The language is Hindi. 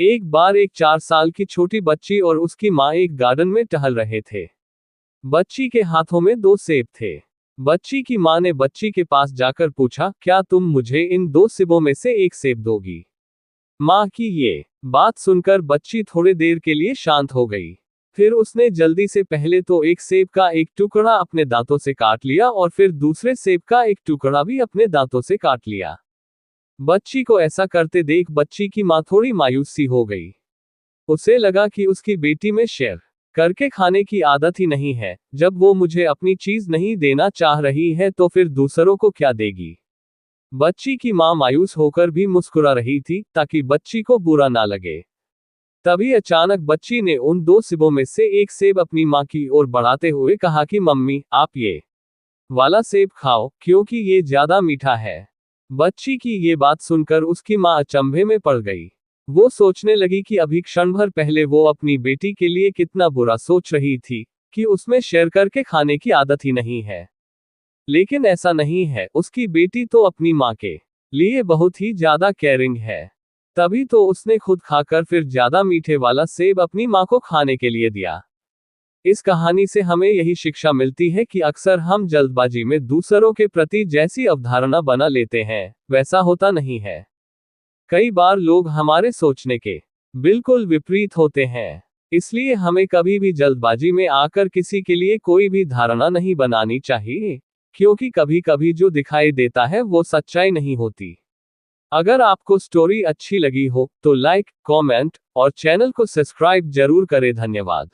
एक बार एक 4 साल की छोटी बच्ची और उसकी माँ एक गार्डन में टहल रहे थे। बच्ची के हाथों में 2 सेब थे। बच्ची की माँ ने बच्ची के पास जाकर पूछा, क्या तुम मुझे इन 2 सेबों में से एक सेब दोगी? माँ की ये बात सुनकर बच्ची थोड़ी देर के लिए शांत हो गई। फिर उसने जल्दी से पहले तो एक सेब का एक टुकड़ा अपने दांतों से काट लिया और फिर दूसरे सेब का एक टुकड़ा भी अपने दांतों से काट लिया। बच्ची को ऐसा करते देख बच्ची की माँ थोड़ी मायूस सी हो गई। उसे लगा कि उसकी बेटी में शेयर करके खाने की आदत ही नहीं है। जब वो मुझे अपनी चीज नहीं देना चाह रही है तो फिर दूसरों को क्या देगी? बच्ची की माँ मायूस होकर भी मुस्कुरा रही थी ताकि बच्ची को बुरा ना लगे। तभी अचानक बच्ची ने उन 2 सेबों में से एक सेब अपनी माँ की ओर बढ़ाते हुए कहा कि मम्मी, आप ये वाला सेब खाओ, क्योंकि ये ज्यादा मीठा है। बच्ची की ये बात सुनकर उसकी माँ अचंभे में पड़ गई। वो सोचने लगी कि अभी क्षण भर पहले वो अपनी बेटी के लिए कितना बुरा सोच रही थी कि उसमें शेयर करके खाने की आदत ही नहीं है। लेकिन ऐसा नहीं है, उसकी बेटी तो अपनी माँ के लिए बहुत ही ज्यादा केयरिंग है। तभी तो उसने खुद खाकर फिर ज्यादा मीठे वाला सेब अपनी माँ को खाने के लिए दिया। इस कहानी से हमें यही शिक्षा मिलती है कि अक्सर हम जल्दबाजी में दूसरों के प्रति जैसी अवधारणा बना लेते हैं, वैसा होता नहीं है। कई बार लोग हमारे सोचने के बिल्कुल विपरीत होते हैं। इसलिए हमें कभी भी जल्दबाजी में आकर किसी के लिए कोई भी धारणा नहीं बनानी चाहिए, क्योंकि कभी कभी जो दिखाई देता है वो सच्चाई नहीं होती। अगर आपको स्टोरी अच्छी लगी हो तो लाइक, कमेंट और चैनल को सब्सक्राइब जरूर करें। धन्यवाद।